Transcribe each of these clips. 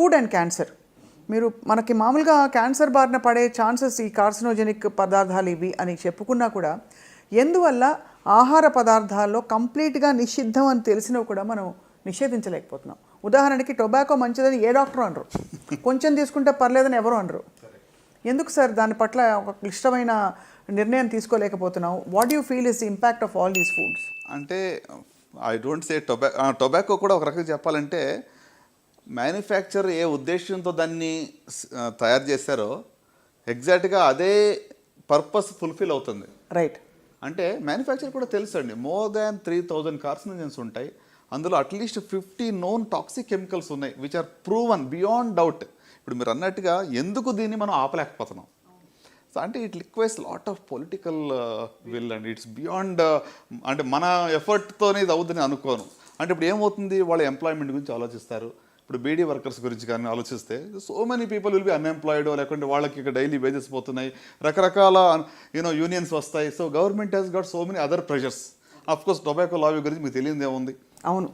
Food and cancer. మీరు మనకి మామూలుగా క్యాన్సర్ బారిన పడే ఛాన్సెస్ ఈ కార్సినోజెనిక్ పదార్థాలు ఇవి అని చెప్పుకున్నా కూడా ఎందువల్ల ఆహార పదార్థాల్లో కంప్లీట్గా నిషిద్ధం అని తెలిసినవి కూడా మనం నిషేధించలేకపోతున్నాం. ఉదాహరణకి టొబాకో మంచిదని ఏ డాక్టర్ అనరు, కొంచెం తీసుకుంటే పర్లేదని ఎవరు అనరు. ఎందుకు సార్ దాని పట్ల ఒక క్లిష్టమైన నిర్ణయం తీసుకోలేకపోతున్నాం? What you feel is the impact of all these foods? అంటే ఐ డోంట్ సే టొబాకో కూడా ఒక రకంగా చెప్పాలంటే మ్యానుఫ్యాక్చర్ ఏ ఉద్దేశంతో దాన్ని తయారు చేశారో ఎగ్జాక్ట్గా అదే పర్పస్ ఫుల్ఫిల్ అవుతుంది. రైట్. అంటే మ్యానుఫ్యాక్చర్ కూడా తెలుసు అండి, మోర్ దాన్ 3000 కార్సినోజన్స్ ఉంటాయి. అందులో అట్లీస్ట్ 50 నోన్ టాక్సిక్ కెమికల్స్ ఉన్నాయి which are proven beyond doubt. ఇప్పుడు మీరు అన్నట్టుగా ఎందుకు దీన్ని మనం ఆపలేకపోతున్నాం? సో అంటే it requires lot of political will and it's beyond, అంటే మన ఎఫర్ట్తోనే ఇది అవుతుందని అనుకోను. అంటే ఇప్పుడు ఏమవుతుంది, వాళ్ళ ఎంప్లాయ్మెంట్ గురించి ఆలోచిస్తారు. ఇప్పుడు బీడీ వర్కర్స్ గురించి కానీ ఆలోచిస్తే so many people will be unemployed, లేకుంటే వాళ్ళకి ఇక డైలీ వేజెస్ పోతున్నాయి, రకరకాల యూనియన్స్ వస్తాయి. So government has got so many other pressures. Of course tobacco lobby గురించి మీకు తెలియదు ఏముంది. అవును.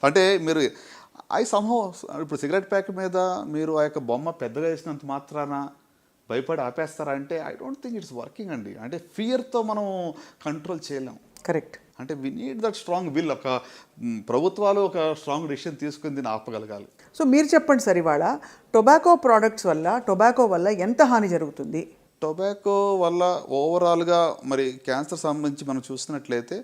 అంటే మీరు ఇప్పుడు సిగరెట్ ప్యాక్ మీద మీరు ఆ యొక్క బొమ్మ పెద్దగా వేసినంత మాత్రాన భయపడి ఆపేస్తారా అంటే I don't think it's working అండి. అంటే ఫియర్తో మనం కంట్రోల్ చేయలేం. కరెక్ట్. అంటే we need that strong will. ఒక ప్రభుత్వాలు ఒక స్ట్రాంగ్ డిసిషన్ తీసుకుని దీన్ని ఆపగలగాలి. సో మీరు చెప్పండి సార్, ఇవాళ టొబాకో ప్రోడక్ట్స్ వల్ల, టొబాకో వల్ల ఎంత హాని జరుగుతుంది? టొబాకో వల్ల ఓవరాల్గా మరి క్యాన్సర్ సంబంధించి మనం చూసినట్లయితే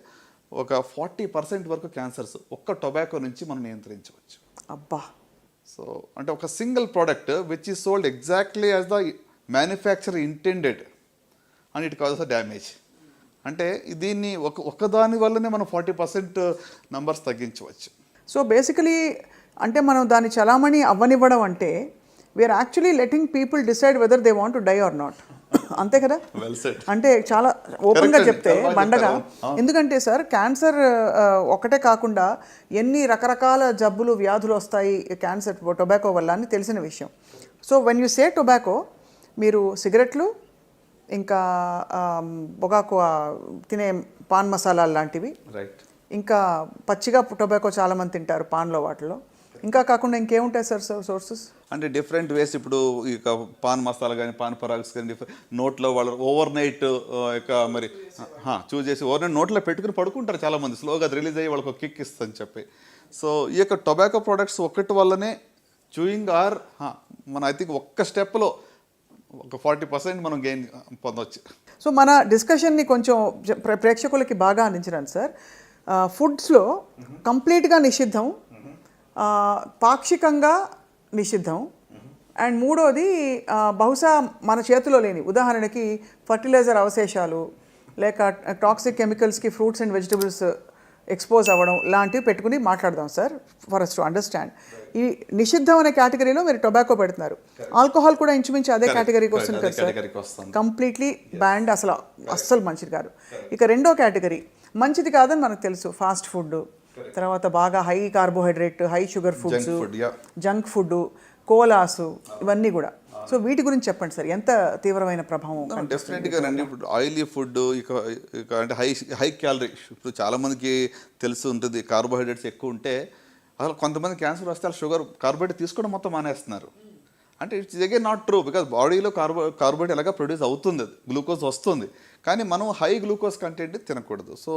ఒక 40% వరకు క్యాన్సర్స్ ఒక్క టొబాకో నుంచి మనం నియంత్రించవచ్చు. అబ్బా. సో అంటే ఒక single product which is sold exactly as the manufacture intended and it causes the damage. అంటే దీన్ని ఒక్కదాని వల్లనే మనం 40% నంబర్స్ తగ్గించవచ్చు. సో బేసికలీ అంటే మనం దాన్ని చలామణి అవ్వనివ్వడం అంటే we are actually letting people decide whether they want to die or not. అంతే కదా? అంటే చాలా ఓపెన్గా చెప్తే బండగా. ఎందుకంటే సార్ క్యాన్సర్ ఒకటే కాకుండా ఎన్ని రకరకాల జబ్బులు వ్యాధులు వస్తాయి క్యాన్సర్ టొబాకో వల్ల అని తెలిసిన విషయం. So when you say tobacco, మీరు సిగరెట్లు, ఇంకా పొగాకు తినే పాన్ మసాలాలు లాంటివి, రైట్, ఇంకా పచ్చిగా టొబాకో చాలామంది తింటారు పాన్లో, వాటిలో ఇంకా కాకుండా ఇంకేముంటాయి సార్ సోర్సెస్? అంటే డిఫరెంట్ వేస్. ఇప్పుడు ఇక పాన్ మసాలా కానీ పాన్ పరాగ్స్ కానీ నోట్లో వాళ్ళు ఓవర్ నైట్ ఇక మరి చూజ్ చేసి ఓవర్ నైట్ నోట్లో పెట్టుకుని పడుకుంటారు చాలామంది, స్లోగా అది రిలీజ్ అయ్యి వాళ్ళకి కిక్ ఇస్తుందని చెప్పి. సో ఈ యొక్క టొబాకో ప్రోడక్ట్స్ ఒక్కటి వల్లనే చూయింగ్ ఆర్ మన ఐ థింక్ ఒక్క స్టెప్లో ఒక 40% మనం గెయిన్ పొందవచ్చు. సో మన డిస్కషన్ని కొంచెం ప్రేక్షకులకి బాగా అందించడానికి సార్, ఫుడ్స్లో కంప్లీట్గా నిషిద్ధం, పాక్షికంగా నిషిద్ధం, అండ్ మూడోది బహుశా మన చేతిలో లేని, ఉదాహరణకి ఫర్టిలైజర్ అవశేషాలు లేక టాక్సిక్ కెమికల్స్కి ఫ్రూట్స్ అండ్ వెజిటబుల్స్ ఎక్స్పోజ్ అవ్వడం లాంటివి పెట్టుకుని మాట్లాడదాం sir, for us to understand. ఈ నిషిద్ధం అనే కేటగిరీలో మీరు టొబాకో పెడుతున్నారు, ఆల్కహాల్ కూడా ఇంచుమించు అదే కేటగిరీకి వస్తుంది కదా సార్. కంప్లీట్లీ బ్యాండ్, అస్సలు మంచిది కాదు. ఇక రెండో కేటగిరీ మంచిది కాదని మనకు తెలుసు, ఫాస్ట్ ఫుడ్, తర్వాత బాగా high carbohydrate, high sugar foods, junk food, colas, ఇవన్నీ కూడా. సో వీటి గురించి చెప్పండి సార్, ఎంత తీవ్రమైన ప్రభావం? డెఫినెట్గా రండి. ఇప్పుడు ఆయిలీ ఫుడ్ ఇక అంటే హై క్యాలరీ, ఇప్పుడు చాలామందికి తెలిసి ఉంటుంది కార్బోహైడ్రేట్స్ ఎక్కువ ఉంటే అసలు కొంతమంది క్యాన్సర్ వస్తే షుగర్ కార్బోహైడ్రేట్ తీసుకోవడం మొత్తం మానేస్తున్నారు. అంటే it's again not true, because బాడీలో కార్బోహైడ్రేట్ ఎలాగా ప్రొడ్యూస్ అవుతుంది, గ్లూకోజ్ వస్తుంది, కానీ మనం హై గ్లూకోజ్ కంటెంట్ తినకూడదు. So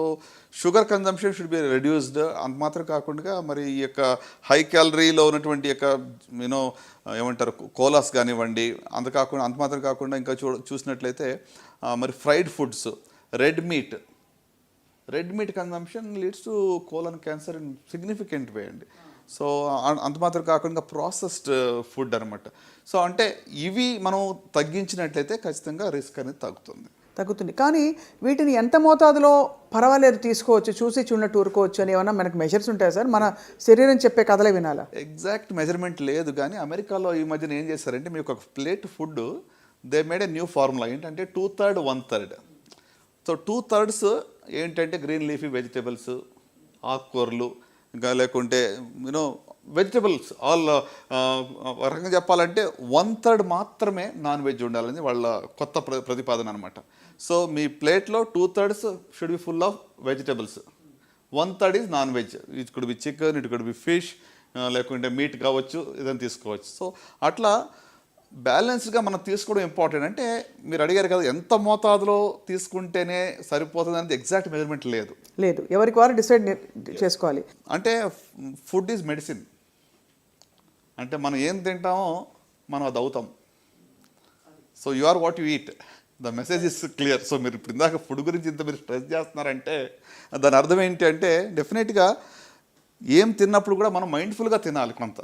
sugar consumption should be reduced. అంత మాత్రం కాకుండా మరి ఈ యొక్క హై క్యాలరీలో ఉన్నటువంటి యొక్క ఏమంటారు కోలాస్ కానివ్వండి, అంత మాత్రం కాకుండా ఇంకా చూసినట్లయితే మరి fried foods, red meat consumption leads to colon cancer in significant way అండి. సో అంత మాత్రం కాకుండా ప్రాసెస్డ్ ఫుడ్ అనమాట. సో అంటే ఇవి మనం తగ్గించినట్లయితే ఖచ్చితంగా రిస్క్ అనేది తగ్గుతుంది. కానీ వీటిని ఎంత మోతాదులో పర్వాలేదు తీసుకోవచ్చు, చూసి చూడనట్టు ఊరుకోవచ్చు అని ఏమన్నా మనకు మెజర్స్ ఉంటాయి సార్? మన శరీరం చెప్పే కథలే వినాలా? ఎగ్జాక్ట్ మెజర్మెంట్ లేదు, కానీ అమెరికాలో ఈ మధ్యన ఏం చేస్తారంటే మీకు ఒక plate food they made a new formula. ఏంటంటే 2/3, 1/3. సో 2/3 ఏంటంటే గ్రీన్ లీఫీ వెజిటేబుల్స్, ఆకుకూరలు, ఇంకా లేకుంటే వెజిటబుల్స్ ఆల్. రకంగా చెప్పాలంటే 1/3 మాత్రమే నాన్ వెజ్ ఉండాలని వాళ్ళ కొత్త ప్రతిపాదన అనమాట. సో మీ ప్లేట్లో 2/3 should be full of vegetables, 1/3 is non veg. It could be chicken, it could be fish, లేకుంటే మీట్ కావచ్చు, ఏదైనా తీసుకోవచ్చు. సో అట్లా బ్యాలెన్స్గా మనం తీసుకోవడం ఇంపార్టెంట్. అంటే మీరు అడిగారు కదా ఎంత మోతాదులో తీసుకుంటేనే సరిపోతుంది అనేది ఎగ్జాక్ట్ మెజర్మెంట్ లేదు. లేదు, ఎవరికి వారు డిసైడ్ చేసుకోవాలి. అంటే ఫుడ్ ఈజ్ మెడిసిన్. అంటే మనం ఏం తింటామో మనం అది అవుతాం. So you are what you eat. The message is clear. So మీరు ఇప్పుడు ఇందాక ఫుడ్ గురించి ఇంత మీరు స్ట్రెస్ చేస్తున్నారంటే దాని అర్థం ఏంటి అంటే డెఫినెట్గా ఏం తిన్నప్పుడు కూడా మనం మైండ్ఫుల్గా తినాలి. కొంత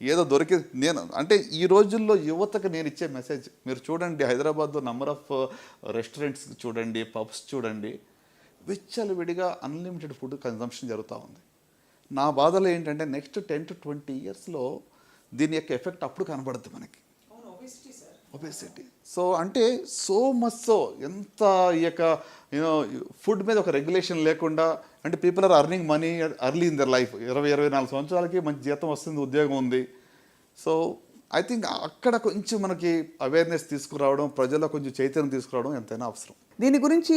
ఏదో దొరికి నేను అంటే ఈ రోజుల్లో యువతకు నేను ఇచ్చే మెసేజ్ మీరు చూడండి, హైదరాబాద్లో నంబర్ ఆఫ్ రెస్టారెంట్స్ చూడండి, పబ్స్ చూడండి, విచ్చలవిడిగా అన్లిమిటెడ్ ఫుడ్ కన్జంప్షన్ జరుగుతూ ఉంది. నా బాధలో ఏంటంటే నెక్స్ట్ 10 to 20 yearsలో దీని యొక్క ఎఫెక్ట్ అప్పుడు కనబడుతుంది మనకి, ఒబేసిటీ. సో అంటే సో మచ్ సో ఎంత ఈ యొక్క యూనో ఫుడ్ మీద ఒక రెగ్యులేషన్ లేకుండా, అంటే people are earning money early in their life. 20-24 సంవత్సరాలకి మంచి జీతం వస్తుంది, ఉద్యోగం ఉంది. సో ఐ థింక్ అక్కడ కొంచెం మనకి అవేర్నెస్ తీసుకురావడం, ప్రజల్లో కొంచెం చైతన్యం తీసుకురావడం ఎంతైనా అవసరం. దీని గురించి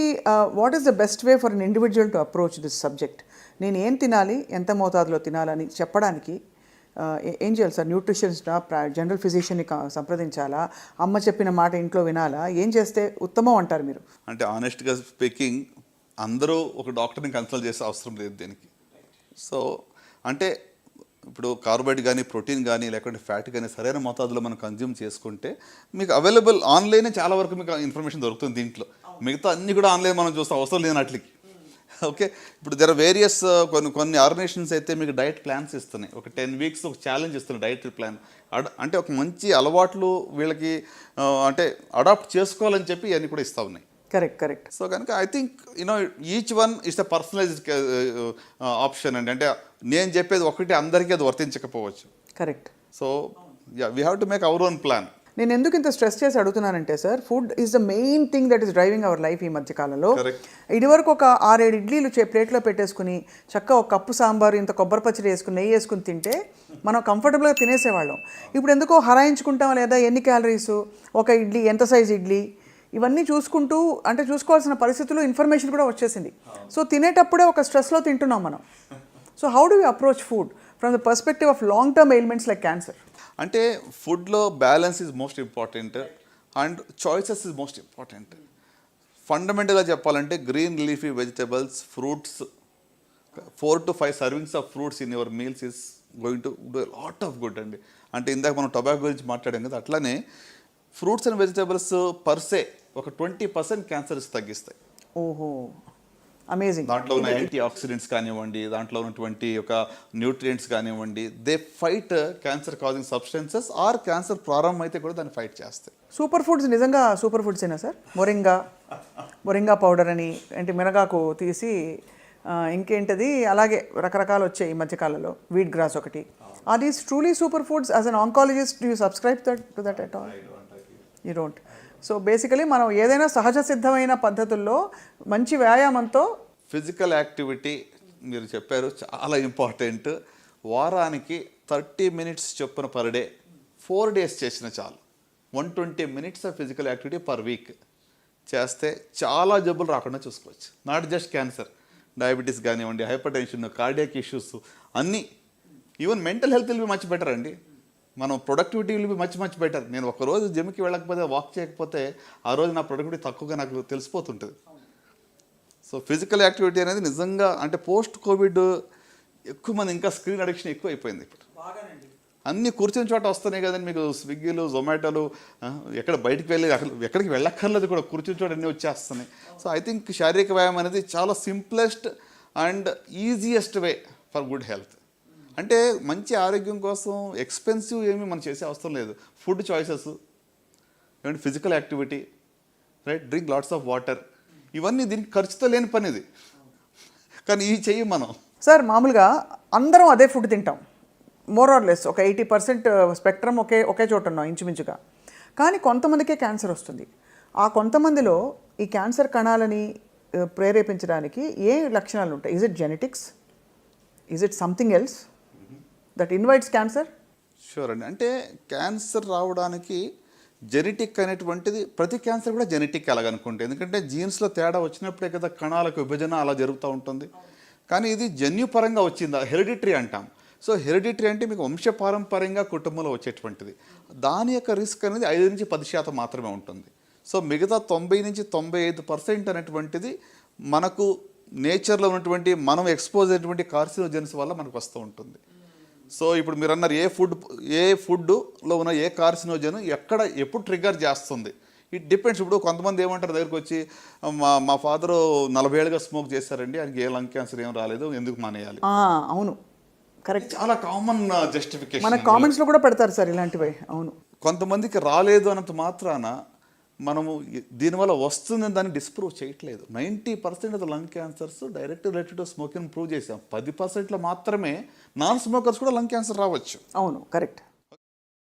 what is the best way for an individual to approach this subject? నేను ఏం తినాలి, ఎంత మోతాదులో తినాలని చెప్పడానికి ఏం చేయాలి సార్? న్యూట్రిషనిస్టా, జనరల్ ఫిజిషియన్ని సంప్రదించాలా, అమ్మ చెప్పిన మాట ఇంట్లో వినాలా, ఏం చేస్తే ఉత్తమం అంటారు మీరు? అంటే ఆనెస్ట్గా స్పీకింగ్ అందరూ ఒక డాక్టర్ని కన్సల్ట్ చేసే అవసరం లేదు దీనికి. సో అంటే ఇప్పుడు కార్బోహైడ్రేట్ కానీ, ప్రోటీన్ కానీ, లేకుంటే ఫ్యాట్ కానీ సరైన మోతాదులో మనం కన్జ్యూమ్ చేసుకుంటే మీకు అవైలబుల్ ఆన్లైనే చాలా వరకు మీకు ఇన్ఫర్మేషన్ దొరుకుతుంది. దీంట్లో మిగతా అన్నీ కూడా ఆన్లైన్ మనం చూస్తాం, అవసరం లేనట్లకి. ఓకే, ఇప్పుడు దర్ వేరియస్ కొన్ని ఆర్గనైజేషన్స్ అయితే మీకు డైట్ ప్లాన్స్ ఇస్తున్నాయి. ఒక 10 weeks ఒక ఛాలెంజ్ ఇస్తున్నాయి డైటరీ ప్లాన్. అంటే ఒక మంచి అలవాట్లు వీళ్ళకి అంటే అడాప్ట్ చేసుకోవాలని చెప్పి ఇవన్నీ కూడా ఇస్తూ ఉన్నాయి. కరెక్ట్. సో కనుక I think you know each one is the personalized option అండి. అంటే నేను చెప్పేది ఒకటి అందరికీ అది వర్తించకపోవచ్చు. Correct. So we have to make our own plan. నేను ఎందుకు ఇంత స్ట్రెస్ చేసి అడుగుతున్నానంటే sir, food is the main thing that is driving our life ఈ మధ్యకాలంలో. ఇదివరకు ఒక 6-7 ఇడ్లీలు ప్లేట్లో పెట్టేసుకుని చక్కగా ఒక కప్పు సాంబారు, ఇంత కొబ్బరి పచ్చడి వేసుకుని, నెయ్యి వేసుకుని తింటే మనం కంఫర్టబుల్గా తినేసేవాళ్ళం. ఇప్పుడు ఎందుకో హరాయించుకుంటాం, లేదా ఎన్ని క్యాలరీస్, ఒక ఇడ్లీ ఎంత సైజ్ ఇడ్లీ, ఇవన్నీ చూసుకుంటూ అంటే చూసుకోవాల్సిన పరిస్థితుల్లో ఇన్ఫర్మేషన్ కూడా వచ్చేసింది. సో తినేటప్పుడే ఒక స్ట్రెస్లో తింటున్నాం మనం. So how do you approach food from the perspective of long term ailments like cancer? అంటే ఫుడ్లో balance is most important and choices is most important. ఫండమెంటల్గా చెప్పాలంటే green leafy vegetables, fruits, 4 to 5 servings of fruits in your meals is going to do lot of good అండి. అంటే ఇందాక మనం tobacco గురించి మాట్లాడాం కదా, అట్లానే ఫ్రూట్స్ అండ్ వెజిటబుల్స్ పర్సే ఒక 20% క్యాన్సర్స్ తగ్గిస్తాయి. ఓహో, అమేజింగ్. దాంట్లో ఉన్న యాంటీ ఆక్సిడెంట్స్ కానివ్వండి, దాంట్లో ఉన్నటువంటి ఒక న్యూట్రియంట్స్ కానివ్వండి, they fight cancer causing substances or cancer ప్రారంభం అయితే కూడా దాన్ని ఫైట్ చేస్తాయి. సూపర్ ఫుడ్స్ నిజంగా సూపర్ ఫుడ్స్ అయినా సార్? మొరింగా పౌడర్ అని, అంటే మినగాకు తీసి ఇంకేంటది అలాగే రకరకాలు వచ్చాయి ఈ మధ్యకాలంలో, వీట్ గ్రాస్ ఒకటి. Are these truly super foods? As an oncologist do you subscribe to that at all? You don't. So basically మనం ఏదైనా సహజ సిద్ధమైన పద్ధతుల్లో మంచి వ్యాయామంతో, ఫిజికల్ యాక్టివిటీ మీరు చెప్పారు చాలా ఇంపార్టెంట్. వారానికి 30 minutes చొప్పున పర్ డే 4 days చేసిన చాలు. 120 minutes of physical activity per week చేస్తే చాలా జబ్బులు రాకుండా చూసుకోవచ్చు. నాట్ జస్ట్ క్యాన్సర్, డయాబెటీస్ కానివ్వండి, హైపర్ టెన్షన్, కార్డియాక్ ఇష్యూస్ అన్నీ. Even mental health will be much better అండి. మనం productivity will be much better. నేను ఒకరోజు జిమ్కి వెళ్ళకపోతే, వాక్ చేయకపోతే ఆ రోజు నా ప్రొడక్టివిటీ తక్కువగా నాకు తెలిసిపోతుంటుంది. సో ఫిజికల్ యాక్టివిటీ అనేది నిజంగా అంటే పోస్ట్ కోవిడ్ ఎక్కువ మంది ఇంకా స్క్రీన్ అడిక్షన్ ఎక్కువ అయిపోయింది. ఇప్పుడు అన్నీ కూర్చుని చోట వస్తున్నాయి కదండి మీకు, స్విగ్గీలు, జొమాటోలు, ఎక్కడ బయటికి వెళ్ళి ఎక్కడికి వెళ్ళక్కర్లేదు కూడా, కూర్చుని చోట అన్నీ వచ్చేస్తున్నాయి. సో ఐ థింక్ శారీరక వ్యాయామం అనేది చాలా simplest and easiest way for good health. అంటే మంచి ఆరోగ్యం కోసం ఎక్స్పెన్సివ్ ఏమీ మనం చేసే అవసరం లేదు. ఫుడ్ చాయిసెస్, ఏమంటే physical activity, right, drink lots of water, ఇవన్నీ దీనికి ఖర్చుతో లేని పని ఇది. కానీ ఇవి చెయ్యం మనం. సార్ మామూలుగా అందరం అదే ఫుడ్ తింటాం, మోర్ ఆర్ లెస్ ఒక 80% స్పెక్ట్రమ్ ఒకే చోట ఉన్నాం ఇంచుమించుగా. కానీ కొంతమందికే క్యాన్సర్ వస్తుంది. ఆ కొంతమందిలో ఈ క్యాన్సర్ కణాలని ప్రేరేపించడానికి ఏ లక్షణాలు ఉంటాయి? Is it genetics? Is it something else that invites cancer? Sure అండి. అంటే క్యాన్సర్ రావడానికి జెనెటిక్ అనేటువంటిది, ప్రతి క్యాన్సర్ కూడా జెనెటిక్ అలాగనుకుంటే, ఎందుకంటే జీన్స్లో తేడా వచ్చినప్పుడే కదా కణాలకు విభజన అలా జరుగుతూ ఉంటుంది. కానీ ఇది జన్యుపరంగా వచ్చిందా, హెరిడిటరీ అంటాం. సో హెరిడిటరీ అంటే మీకు వంశపారంపర్యంగా కుటుంబంలో వచ్చేటువంటిది. దాని యొక్క రిస్క్ అనేది 5-10% మాత్రమే ఉంటుంది. సో మిగతా 90-95% అనేటువంటిది మనకు నేచర్లో ఉన్నటువంటి మనం ఎక్స్పోజ్ అయినటువంటి కార్సినోజెన్స్ వల్ల మనకు వస్తూ ఉంటుంది. సో ఇప్పుడు మీరు అన్నారు ఏ ఫుడ్లో ఉన్న ఏ కార్సినోజన్ ఎప్పుడు ట్రిగ్గర్ చేస్తుంది, ఇట్ డిపెండ్స్. ఇప్పుడు కొంతమంది ఏమంటారు దగ్గరికి వచ్చి, మా ఫాదరు 40 ఏళ్ళుగా స్మోక్ చేశారండి, ఆయనకి ఏ లంగ్ క్యాన్సర్ ఏం రాలేదు, ఎందుకు మానేయాలి? అవును, కరెక్ట్. చాలా కామన్ మన జస్టిఫికేషన్ కామెంట్స్లో కూడా పెడతారు సార్ ఇలాంటివి. అవును, కొంతమందికి రాలేదు అన్నంత మాత్రాన మనము దీనివల్ల వస్తుందని దాన్ని డిస్ప్రూవ్ చేయట్లేదు. 90% of lung cancers direct related to smoking prove చేసాం. 10%లో మాత్రమే నాన్ స్మోకర్స్ కూడా లంగ్ క్యాన్సర్ రావచ్చు. అవును, కరెక్ట్.